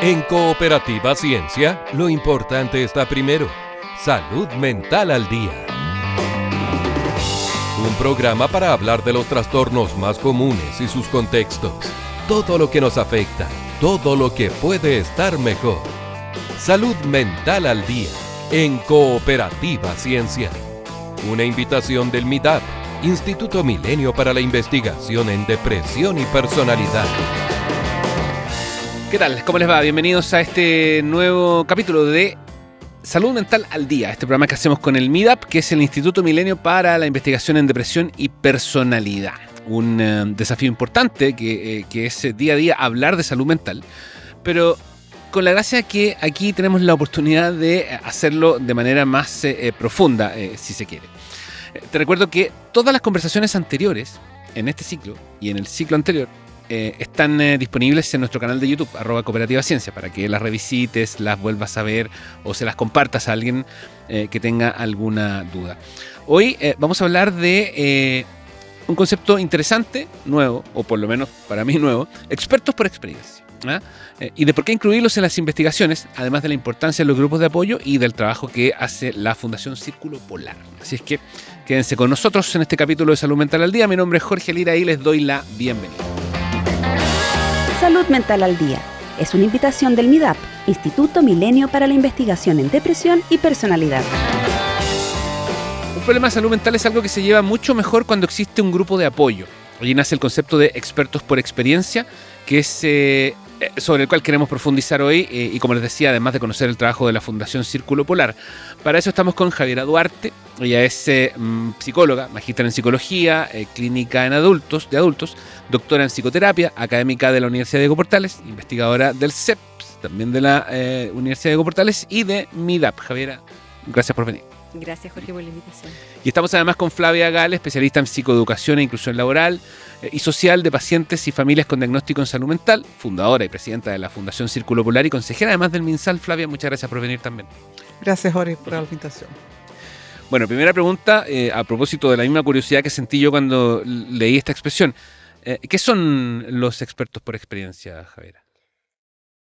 En Cooperativa Ciencia, lo importante está primero. Salud mental al día. Un programa para hablar de los trastornos más comunes y sus contextos. Todo lo que nos afecta, todo lo que puede estar mejor. Salud mental al día, en Cooperativa Ciencia. Una invitación del MIDAP, Instituto Milenio para la Investigación en Depresión y Personalidad. ¿Qué tal? ¿Cómo les va? Bienvenidos a este nuevo capítulo de Salud Mental al Día, este programa que hacemos con el MIDAP, que es el Instituto Milenio para la Investigación en Depresión y Personalidad. Un desafío importante que es día a día hablar de salud mental, pero con la gracia que aquí tenemos la oportunidad de hacerlo de manera más profunda, si se quiere. Te recuerdo que todas las conversaciones anteriores, en este ciclo y en el ciclo anterior, están disponibles en nuestro canal de YouTube, @cooperativaciencia, para que las revisites, las vuelvas a ver o se las compartas a alguien que tenga alguna duda. Hoy vamos a hablar de un concepto interesante, nuevo, o por lo menos para mí nuevo, expertos por experiencia. Y de por qué incluirlos en las investigaciones, además de la importancia de los grupos de apoyo y del trabajo que hace la Fundación Círculo Polar. Así es que quédense con nosotros en este capítulo de Salud Mental al Día. Mi nombre es Jorge Lira y les doy la bienvenida. Salud Mental al Día es una invitación del MIDAP, Instituto Milenio para la Investigación en Depresión y Personalidad. Un problema de salud mental es algo que se lleva mucho mejor cuando existe un grupo de apoyo. Allí nace el concepto de expertos por experiencia, que es sobre el cual queremos profundizar hoy y, como les decía, además de conocer el trabajo de la Fundación Círculo Polar. Para eso estamos con Javiera Duarte. Ella es psicóloga, magíster en psicología, clínica en adultos, doctora en psicoterapia, académica de la Universidad de Diego Portales, investigadora del CEPS, también de la Universidad de Diego Portales y de MIDAP. Javiera, gracias por venir. Gracias, Jorge, por la invitación. Y estamos además con Flavia Gale, especialista en psicoeducación e inclusión laboral y social de pacientes y familias con diagnóstico en salud mental, fundadora y presidenta de la Fundación Círculo Polar y consejera además del MinSal. Flavia, muchas gracias por venir también. Gracias, Jorge, por la invitación. Bueno, primera pregunta, a propósito de la misma curiosidad que sentí yo cuando leí esta expresión. ¿Qué son los expertos por experiencia, Javiera?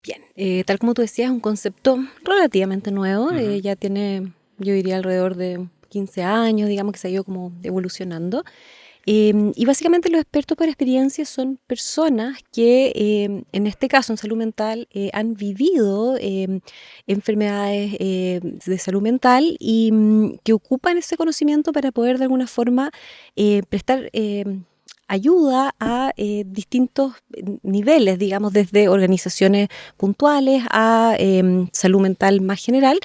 Bien, tal como tú decías, es un concepto relativamente nuevo. Ya tiene, yo diría, alrededor de 15 años, digamos, que se ha ido como evolucionando. Y básicamente los expertos por experiencia son personas que, en este caso, en salud mental, han vivido enfermedades de salud mental y que ocupan ese conocimiento para poder, de alguna forma, prestar ayuda a distintos niveles, digamos, desde organizaciones puntuales a salud mental más general,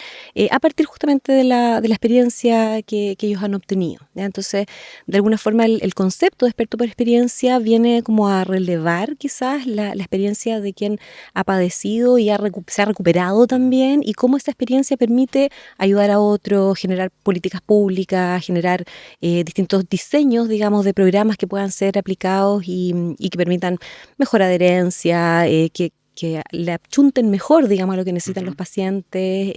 a partir justamente de la experiencia que ellos han obtenido, ¿ya? Entonces, de alguna forma, el concepto de experto por experiencia viene como a relevar quizás la experiencia de quien ha padecido y se ha recuperado también, y cómo esa experiencia permite ayudar a otros, generar políticas públicas, generar distintos diseños, digamos, de programas que puedan ser aplicados y que permitan mejor adherencia, que le achunten mejor, digamos, a lo que necesitan los pacientes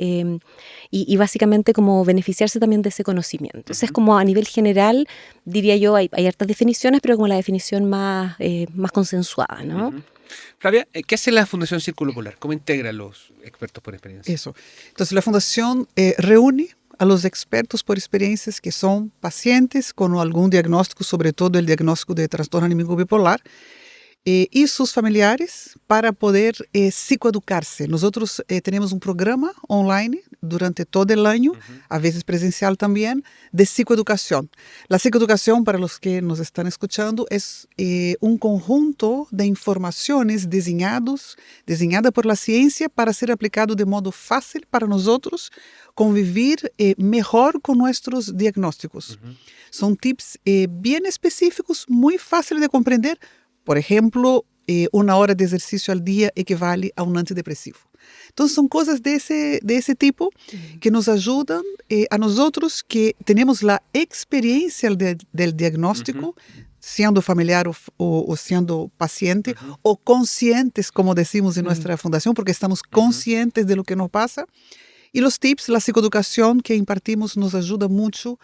y básicamente como beneficiarse también de ese conocimiento. Entonces, como a nivel general, diría yo, hay hartas definiciones, pero como la definición más consensuada, ¿no? Flavia, ¿qué hace la Fundación Círculo Polar? ¿Cómo integra a los expertos por experiencia? Eso. Entonces, la Fundación reúne a los expertos por experiencias que son pacientes con algún diagnóstico, sobre todo el diagnóstico de trastorno anímico bipolar, y sus familiares para poder psicoeducarse. Nosotros tenemos un programa online durante todo el año, a veces presencial también, de psicoeducación. La psicoeducación, para los que nos están escuchando, es un conjunto de informaciones diseñada por la ciencia para ser aplicado de modo fácil para nosotros convivir mejor con nuestros diagnósticos. Son tips bien específicos, muy fáciles de comprender. Por ejemplo, 1 hora de ejercicio al día equivale a un antidepresivo. Entonces, son cosas de ese tipo que nos ayudan a nosotros que tenemos la experiencia del diagnóstico, siendo familiar o siendo paciente, o conscientes, como decimos en nuestra fundación, porque estamos conscientes de lo que nos pasa. Y los tips, la psicoeducación que impartimos nos ayuda mucho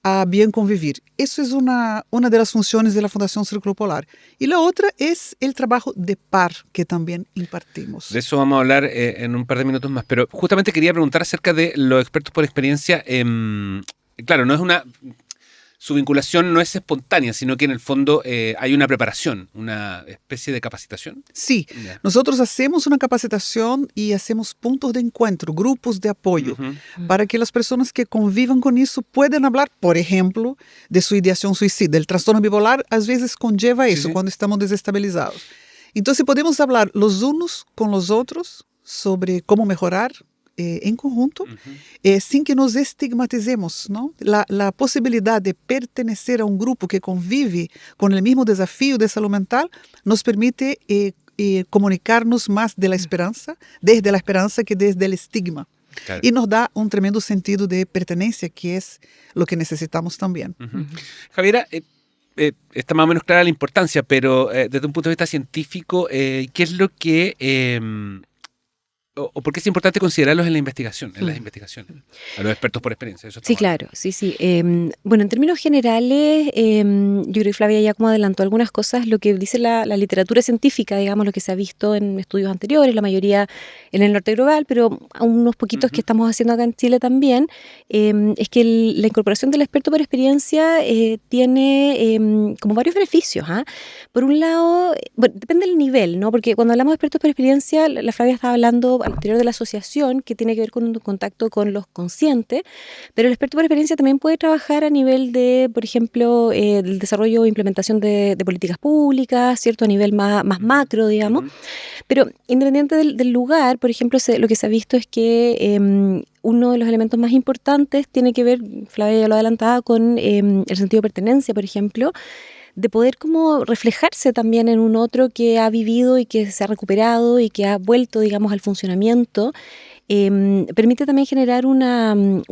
a bien convivir. Eso es una de las funciones de la Fundación Círculo Polar. Y la otra es el trabajo de par que también impartimos. De eso vamos a hablar en un par de minutos más, pero justamente quería preguntar acerca de los expertos por experiencia. Claro, su vinculación no es espontánea, sino que en el fondo hay una preparación, una especie de capacitación. Sí, Ya. nosotros hacemos una capacitación y hacemos puntos de encuentro, grupos de apoyo, para que las personas que convivan con eso puedan hablar, por ejemplo, de su ideación suicida. El trastorno bipolar a veces conlleva eso, sí. cuando estamos desestabilizados. Entonces podemos hablar los unos con los otros sobre cómo mejorar en conjunto, sin que nos estigmaticemos, ¿no? La posibilidad de pertenecer a un grupo que convive con el mismo desafío de salud mental nos permite comunicarnos más de la esperanza, desde la esperanza que desde el estigma. Claro. Y nos da un tremendo sentido de pertenencia, que es lo que necesitamos también. Javiera, está más o menos clara la importancia, pero desde un punto de vista científico, ¿qué es lo que... o por qué es importante considerarlos en la investigación, las investigaciones, a los expertos por experiencia? Eso Sí, estamos claro, sí. Bueno, en términos generales, yo creo que Flavia ya como adelantó algunas cosas, lo que dice la literatura científica, digamos, lo que se ha visto en estudios anteriores, la mayoría en el norte global, pero a unos poquitos que estamos haciendo acá en Chile también, es que la incorporación del experto por experiencia tiene como varios beneficios. Por un lado, bueno, depende del nivel, ¿no? Porque cuando hablamos de expertos por experiencia, la Flavia estaba hablando al interior de la asociación, que tiene que ver con un contacto con los conscientes, pero el experto por experiencia también puede trabajar a nivel de, por ejemplo, del desarrollo e implementación de políticas públicas, ¿cierto? A nivel más macro, digamos. Pero independiente del lugar, por ejemplo, lo que se ha visto es que uno de los elementos más importantes tiene que ver, Flavia ya lo adelantaba, con el sentido de pertenencia, por ejemplo, de poder como reflejarse también en un otro que ha vivido y que se ha recuperado y que ha vuelto, digamos, al funcionamiento. Permite también generar un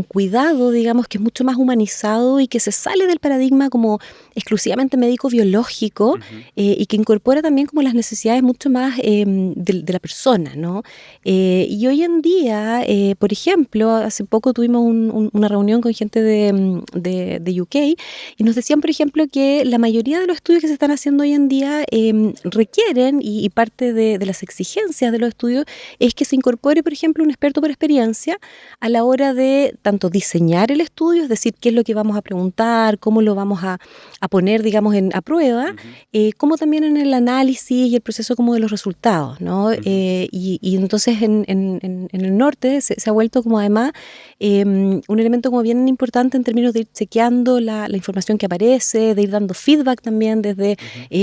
cuidado, digamos, que es mucho más humanizado y que se sale del paradigma como exclusivamente médico-biológico y que incorpora también como las necesidades mucho más de la persona, ¿no? Y hoy en día, por ejemplo, hace poco tuvimos una reunión con gente de UK y nos decían, por ejemplo, que la mayoría de los estudios que se están haciendo hoy en día requieren, y parte de las exigencias de los estudios, es que se incorpore, por ejemplo, un experto por experiencia a la hora de tanto diseñar el estudio, es decir, qué es lo que vamos a preguntar, cómo lo vamos a poner, digamos, a prueba, como también en el análisis y el proceso como de los resultados, ¿no? Y entonces en el norte se ha vuelto como además un elemento como bien importante en términos de ir chequeando la información que aparece, de ir dando feedback también desde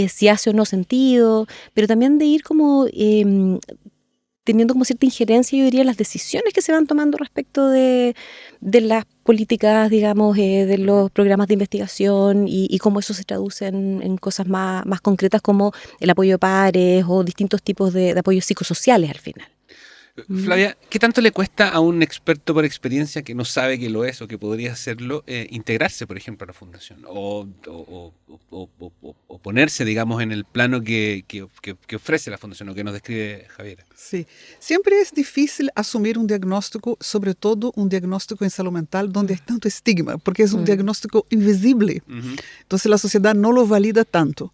si hace o no sentido, pero también de ir como teniendo como cierta injerencia, yo diría, en las decisiones que se van tomando respecto de las políticas, digamos, de los programas de investigación y cómo eso se traduce en cosas más concretas como el apoyo de pares o distintos tipos de apoyos psicosociales al final. Flavia, ¿qué tanto le cuesta a un experto por experiencia que no sabe que lo es o que podría hacerlo integrarse, por ejemplo, a la fundación o ponerse, digamos, en el plano que ofrece la fundación o que nos describe Javiera? Sí, siempre es difícil asumir un diagnóstico, sobre todo un diagnóstico en salud mental donde hay tanto estigma, porque es un diagnóstico invisible. Entonces la sociedad no lo valida tanto.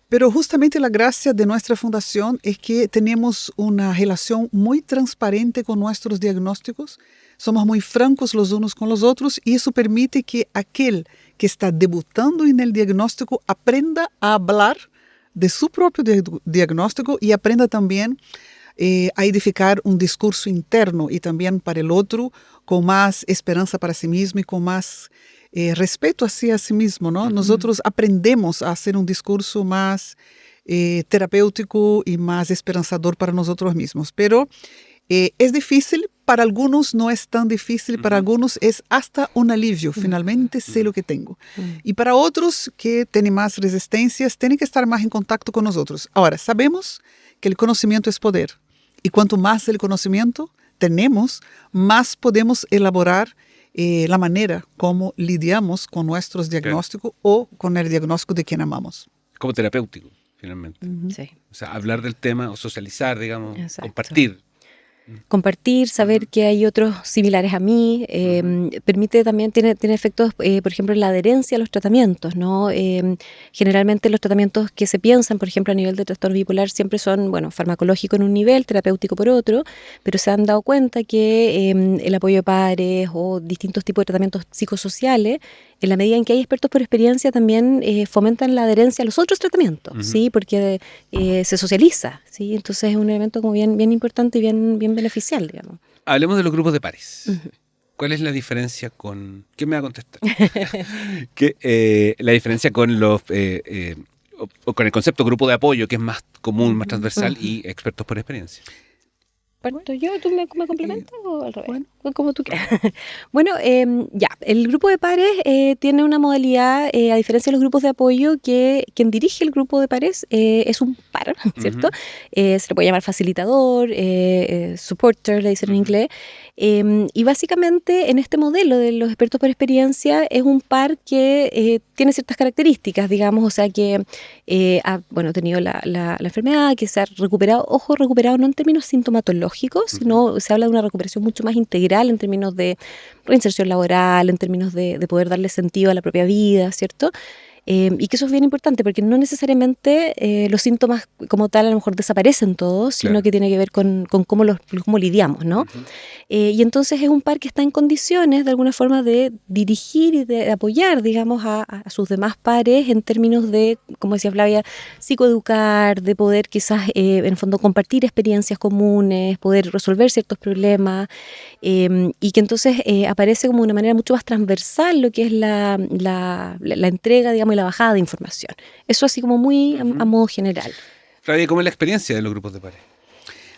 Pero justamente la gracia de nuestra fundación es que tenemos una relación muy transparente con nuestros diagnósticos, somos muy francos los unos con los otros y eso permite que aquel que está debutando en el diagnóstico aprenda a hablar de su propio diagnóstico y aprenda también a edificar un discurso interno y también para el otro con más esperanza para sí mismo y con más respeto hacia sí mismo, ¿no? Nosotros aprendemos a hacer un discurso más terapéutico y más esperanzador para nosotros mismos. Pero es difícil, para algunos no es tan difícil, para algunos es hasta un alivio, finalmente sé lo que tengo. Y para otros que tienen más resistencias, tienen que estar más en contacto con nosotros. Ahora, sabemos que el conocimiento es poder. Y cuanto más el conocimiento tenemos, más podemos elaborar la manera como lidiamos con nuestros diagnósticos o con el diagnóstico de quien amamos. Como terapéutico, finalmente. Sí. O sea, hablar del tema o socializar, digamos, Exacto. compartir. compartir, saber que hay otros similares a mí, permite también, tiene efectos, por ejemplo, en la adherencia a los tratamientos, ¿no? Generalmente los tratamientos que se piensan, por ejemplo, a nivel de trastorno bipolar, siempre son, bueno, farmacológico en un nivel, terapéutico por otro, pero se han dado cuenta que el apoyo de pares o distintos tipos de tratamientos psicosociales, en la medida en que hay expertos por experiencia, también fomentan la adherencia a los otros tratamientos, ¿sí? Porque se socializa, ¿sí? Entonces es un elemento como bien importante y bien beneficial, digamos. Hablemos de los grupos de pares. ¿Cuál es la diferencia con...? ¿Quién me va a contestar? La diferencia con los... o con el concepto grupo de apoyo, que es más común, más transversal, y expertos por experiencia. ¿Parto yo? ¿Tú me complementas o al revés? Bueno, como tú quieras. Bueno, ya, el grupo de pares tiene una modalidad, a diferencia de los grupos de apoyo, que quien dirige el grupo de pares es un par, ¿cierto? Se le puede llamar facilitador, supporter, le dicen en inglés. Y básicamente en este modelo de los expertos por experiencia es un par que tiene ciertas características, digamos, o sea que ha tenido la enfermedad, que se ha recuperado, recuperado no en términos sintomatológicos, sino se habla de una recuperación mucho más integral en términos de reinserción laboral, en términos de poder darle sentido a la propia vida, ¿cierto? Y que eso es bien importante porque no necesariamente los síntomas como tal a lo mejor desaparecen todos, sino que tiene que ver con cómo lidiamos, ¿no? Y entonces es un par que está en condiciones de alguna forma de dirigir y de apoyar, digamos, a sus demás pares en términos de, como decía Flavia, psicoeducar, de poder quizás en el fondo compartir experiencias comunes, poder resolver ciertos problemas, y que entonces aparece como de una manera mucho más transversal lo que es la entrega, digamos, y la bajada de información. Eso así como muy a modo general. Flavia, ¿cómo es la experiencia de los grupos de pares?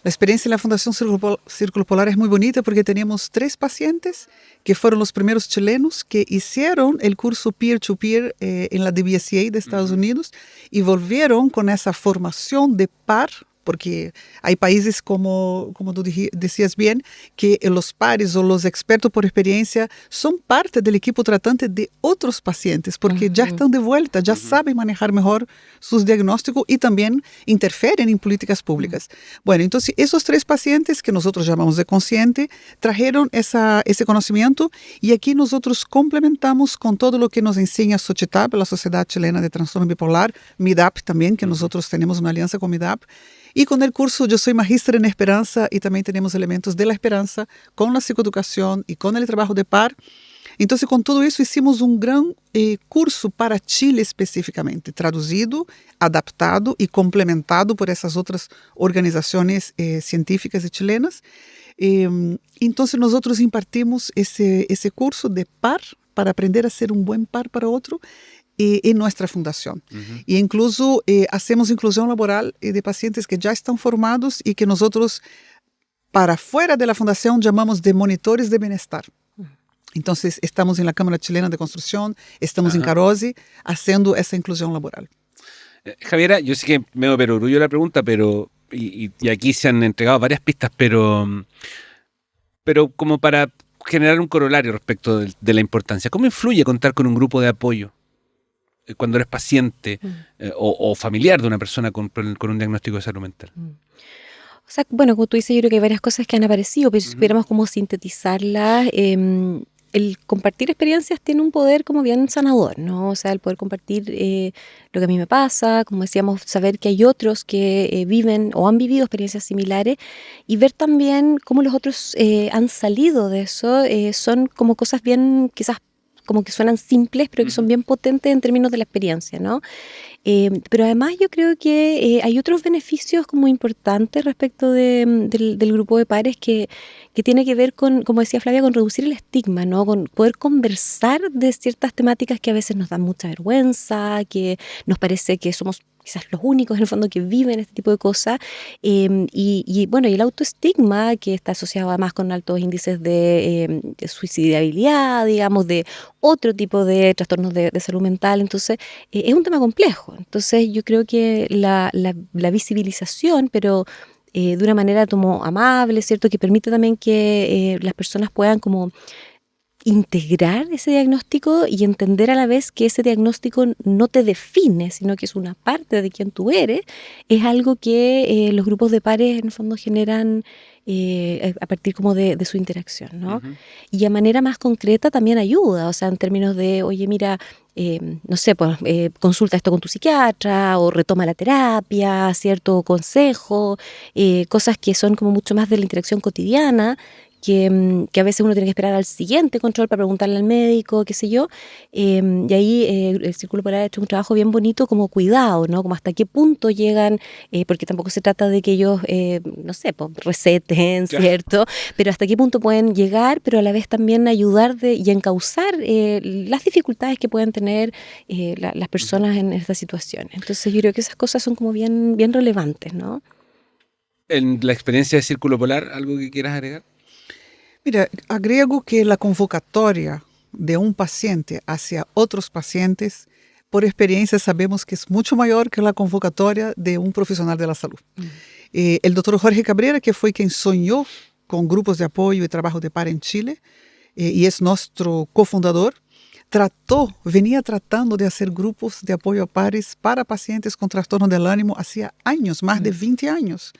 La experiencia en la Fundación Círculo Polar es muy bonita porque teníamos 3 pacientes que fueron los primeros chilenos que hicieron el curso peer-to-peer en la DBSA de Estados Unidos y volvieron con esa formación de par, porque hay países como tú decías bien, que los pares o los expertos por experiencia son parte del equipo tratante de otros pacientes, porque ya están de vuelta, ya saben manejar mejor sus diagnósticos y también interfieren en políticas públicas. Bueno, entonces esos 3 pacientes que nosotros llamamos de consciente trajeron ese conocimiento y aquí nosotros complementamos con todo lo que nos enseña SOCHITAB, la Sociedad Chilena de Trastorno Bipolar, MIDAP también, que nosotros tenemos una alianza con MIDAP. Y con el curso Yo Soy Magíster en Esperanza y también tenemos elementos de la esperanza con la psicoeducación y con el trabajo de par. Entonces, con todo eso hicimos un gran curso para Chile específicamente, traducido, adaptado y complementado por esas otras organizaciones científicas y chilenas. Entonces, nosotros impartimos ese curso de par para aprender a ser un buen par para otro en nuestra fundación. E incluso hacemos inclusión laboral de pacientes que ya están formados y que nosotros, para fuera de la fundación, llamamos de monitores de bienestar. Entonces, estamos en la Cámara Chilena de Construcción, estamos en Carosi, haciendo esa inclusión laboral. Javiera, yo sé que me doy perogrullo la pregunta, pero y aquí se han entregado varias pistas, pero como para generar un corolario respecto de la importancia. ¿Cómo influye contar con un grupo de apoyo cuando eres paciente o familiar de una persona con un diagnóstico de salud mental? O sea, bueno, como tú dices, yo creo que hay varias cosas que han aparecido, pero si pudiéramos como sintetizarlas, el compartir experiencias tiene un poder como bien sanador, ¿no? O sea, el poder compartir lo que a mí me pasa, como decíamos, saber que hay otros que viven o han vivido experiencias similares y ver también cómo los otros han salido de eso, son como cosas bien quizás como que suenan simples, pero que son bien potentes en términos de la experiencia, ¿no? Pero además yo creo que hay otros beneficios como importantes respecto del grupo de pares que tiene que ver con, como decía Flavia, con reducir el estigma, ¿no? Con poder conversar de ciertas temáticas que a veces nos dan mucha vergüenza, que nos parece que somos quizás los únicos en el fondo que viven este tipo de cosas, y el autoestigma que está asociado además con altos índices de suicidabilidad, digamos, de otro tipo de trastornos de salud mental. Entonces es un tema complejo. Entonces yo creo que la visibilización, pero de una manera como amable, ¿cierto? Que permite también que las personas puedan como integrar ese diagnóstico y entender a la vez que ese diagnóstico no te define, sino que es una parte de quien tú eres, es algo que los grupos de pares en el fondo generan a partir como de su interacción, ¿no? Ujú. Y a manera más concreta también ayuda, o sea, en términos de, oye, mira, no sé, pues consulta esto con tu psiquiatra o retoma la terapia, cierto consejo, cosas que son como mucho más de la interacción cotidiana, que a veces uno tiene que esperar al siguiente control para preguntarle al médico, qué sé yo, y ahí el Círculo Polar ha hecho un trabajo bien bonito como cuidado, ¿no? Como hasta qué punto llegan, porque tampoco se trata de que ellos, no sé, pues, receten, Claro. ¿cierto? Pero hasta qué punto pueden llegar, pero a la vez también ayudar y encauzar las dificultades que pueden tener las personas en estas situaciones. Entonces yo creo que esas cosas son como bien, bien relevantes, ¿no? En la experiencia de Círculo Polar, ¿algo que quieras agregar? Mira, agrego que la convocatoria de un paciente hacia otros pacientes, por experiencia sabemos que es mucho mayor que la convocatoria de un profesional de la salud. El doctor Jorge Cabrera, que fue quien soñó con grupos de apoyo y trabajo de par en Chile, y es nuestro cofundador, venía tratando de hacer grupos de apoyo a pares para pacientes con trastorno del ánimo hacía años, más de 20 años.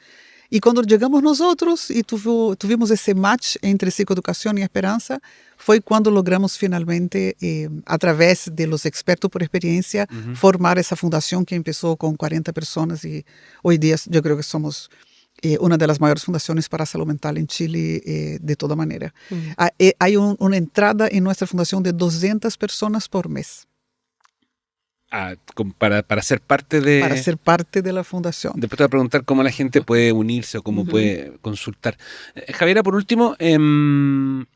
Y cuando llegamos nosotros y tuvimos ese match entre psicoeducación y esperanza, fue cuando logramos finalmente, a través de los expertos por experiencia, formar esa fundación que empezó con 40 personas y hoy día yo creo que somos una de las mayores fundaciones para salud mental en Chile de toda manera. Hay una entrada en nuestra fundación de 200 personas por mes. Para ser parte de... Para ser parte de la fundación. Después te voy a preguntar cómo la gente puede unirse o cómo puede consultar. Javiera, por último, hemos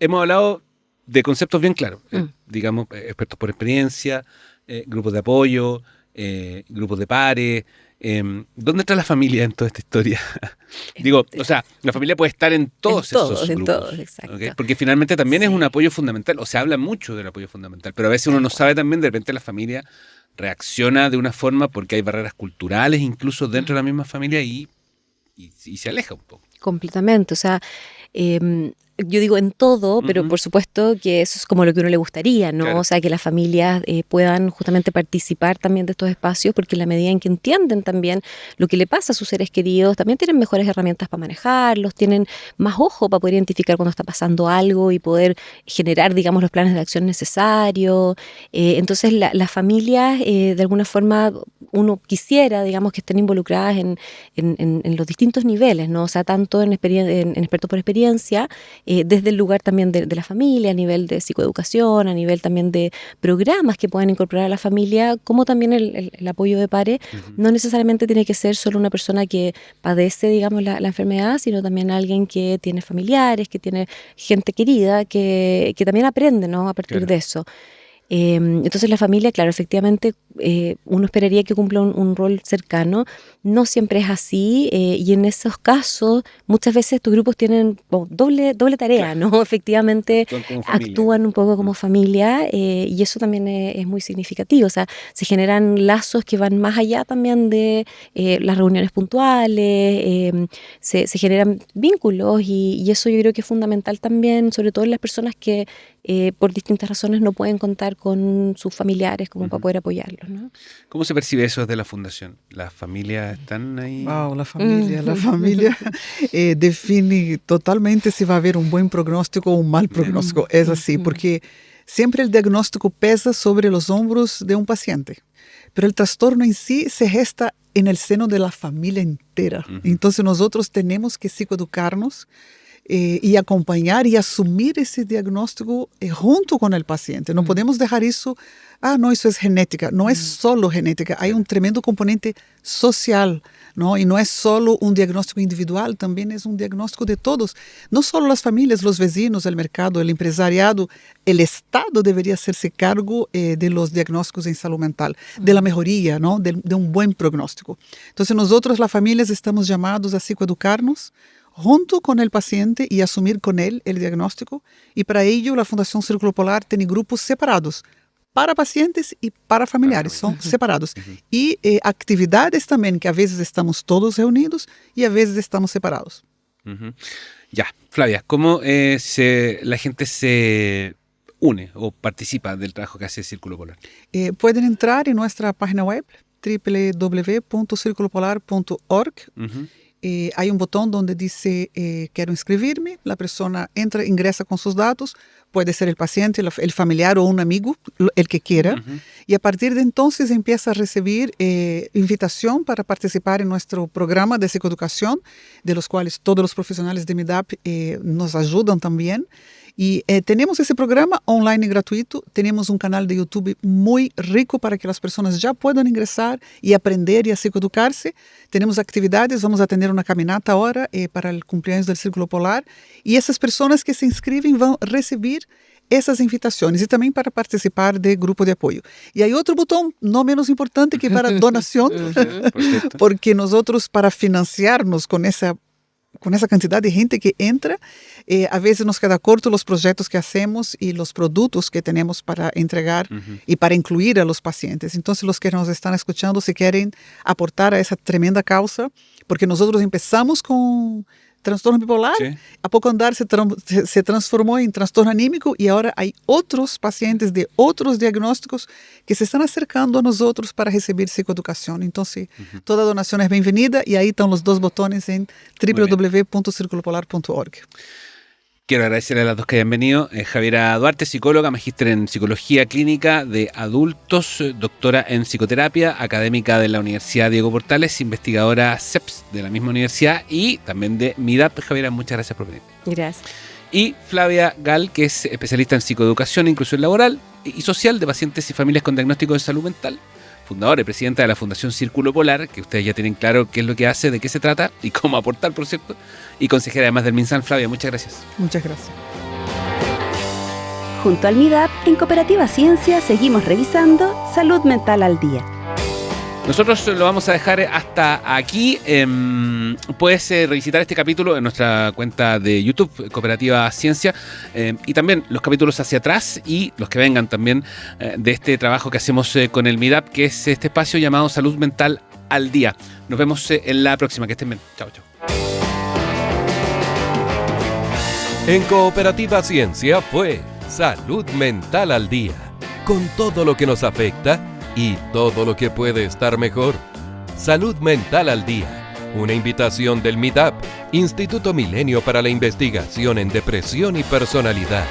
hablado de conceptos bien claros. Digamos, expertos por experiencia, grupos de apoyo, grupos de pares. ¿Dónde está la familia en toda esta historia? Digo, o sea, la familia puede estar en todos esos grupos. En todos, exacto. ¿Okay? Porque finalmente también es un apoyo fundamental, o se habla mucho del apoyo fundamental, pero a veces uno no sabe también, de repente la familia reacciona de una forma porque hay barreras culturales incluso dentro de la misma familia y se aleja un poco. Completamente, o sea, yo digo en todo, pero por supuesto que eso es como lo que a uno le gustaría, ¿no? Claro. O sea, que las familias puedan justamente participar también de estos espacios, porque en la medida en que entienden también lo que le pasa a sus seres queridos, también tienen mejores herramientas para manejarlos, tienen más ojo para poder identificar cuando está pasando algo y poder generar, digamos, los planes de acción necesarios. Entonces, las familias, de alguna forma, uno quisiera, digamos, que estén involucradas en los distintos niveles, ¿no? O sea, tanto en expertos por experiencia, desde el lugar también de la familia, a nivel de psicoeducación, a nivel también de programas que puedan incorporar a la familia, como también el apoyo de pares. No necesariamente tiene que ser solo una persona que padece, digamos, la enfermedad, sino también alguien que tiene familiares, que tiene gente querida, que también aprende, ¿no? A partir de eso. Entonces la familia, claro, efectivamente uno esperaría que cumpla un rol cercano, no siempre es así, y en esos casos muchas veces estos grupos tienen doble tarea, Claro. ¿no? Efectivamente Actúan un poco como familia, y eso también es muy significativo, o sea, se generan lazos que van más allá también de las reuniones puntuales, se generan vínculos, y eso yo creo que es fundamental también, sobre todo en las personas que por distintas razones no pueden contar con sus familiares como para poder apoyarlos, ¿no? ¿Cómo se percibe eso desde la fundación? ¿Las familias están ahí? Wow, la familia define totalmente si va a haber un buen pronóstico o un mal pronóstico. Es así, porque siempre el diagnóstico pesa sobre los hombros de un paciente, pero el trastorno en sí se gesta en el seno de la familia entera. Entonces nosotros tenemos que psicoeducarnos y acompañar y asumir ese diagnóstico junto con el paciente. No podemos dejar eso, no, eso es genética. No es solo genética, hay un tremendo componente social, ¿no? Y no es solo un diagnóstico individual, también es un diagnóstico de todos. No solo las familias, los vecinos, el mercado, el empresariado, el Estado debería hacerse cargo de los diagnósticos en salud mental, de la mejoría, ¿no? De un buen pronóstico. Entonces nosotros, las familias, estamos llamados a psicoeducarnos junto con el paciente y asumir con él el diagnóstico. Y para ello la Fundación Círculo Polar tiene grupos separados para pacientes y para familiares, son separados. Y actividades también que a veces estamos todos reunidos y a veces estamos separados. Ya, Flavia, ¿cómo la gente se une o participa del trabajo que hace Círculo Polar? Pueden entrar en nuestra página web www.circulopolar.org. Ujú. Hay un botón donde dice quiero inscribirme, la persona entra, ingresa con sus datos, puede ser el paciente, el familiar o un amigo, el que quiera, Ujú. y a partir de entonces empieza a recibir invitación para participar en nuestro programa de psicoeducación, de los cuales todos los profesionales de MIDAP nos ayudan también. Y tenemos ese programa online y gratuito, tenemos un canal de YouTube muy rico para que las personas ya puedan ingresar y aprender y a psicoeducarse. Tenemos actividades, vamos a tener una caminata ahora para el cumpleaños del Círculo Polar, y esas personas que se inscriben van a recibir esas invitaciones y también para participar de grupo de apoyo. Y hay otro botón no menos importante que para donación, Por cierto. porque nosotros para financiarnos con esa cantidad de gente que entra, a veces nos queda corto los proyectos que hacemos y los productos que tenemos para entregar Ujú. y para incluir a los pacientes. Entonces, los que nos están escuchando, si quieren aportar a esa tremenda causa, porque nosotros empezamos con trastorno bipolar, Sí. a poco andar se transformó en trastorno anímico, y ahora hay otros pacientes de otros diagnósticos que se están acercando a nosotros para recibir psicoeducación. Entonces, toda donación es bienvenida, y ahí están los dos botones en www.circulopolar.org. Quiero agradecerle a las dos que hayan venido. Javiera Duarte, psicóloga, magíster en psicología clínica de adultos, doctora en psicoterapia, académica de la Universidad Diego Portales, investigadora CEPS de la misma universidad y también de MIDAP. Javiera, muchas gracias por venir. Gracias. Y Flavia Gal, que es especialista en psicoeducación e inclusión laboral y social de pacientes y familias con diagnóstico de salud mental, fundadora y presidenta de la Fundación Círculo Polar, que ustedes ya tienen claro qué es lo que hace, de qué se trata y cómo aportar, por cierto, y consejera además del MinSal. Flavia, muchas gracias. Muchas gracias. Junto al MIDAP, en Cooperativa Ciencia seguimos revisando Salud Mental al Día. Nosotros lo vamos a dejar hasta aquí. Puedes revisitar este capítulo en nuestra cuenta de YouTube, Cooperativa Ciencia, y también los capítulos hacia atrás y los que vengan también de este trabajo que hacemos con el MIDAP, que es este espacio llamado Salud Mental al Día. Nos vemos en la próxima. Que estén bien. Chao, chao. En Cooperativa Ciencia fue Salud Mental al Día, con todo lo que nos afecta y todo lo que puede estar mejor. Salud Mental al Día, una invitación del MIDAP, Instituto Milenio para la Investigación en Depresión y Personalidad.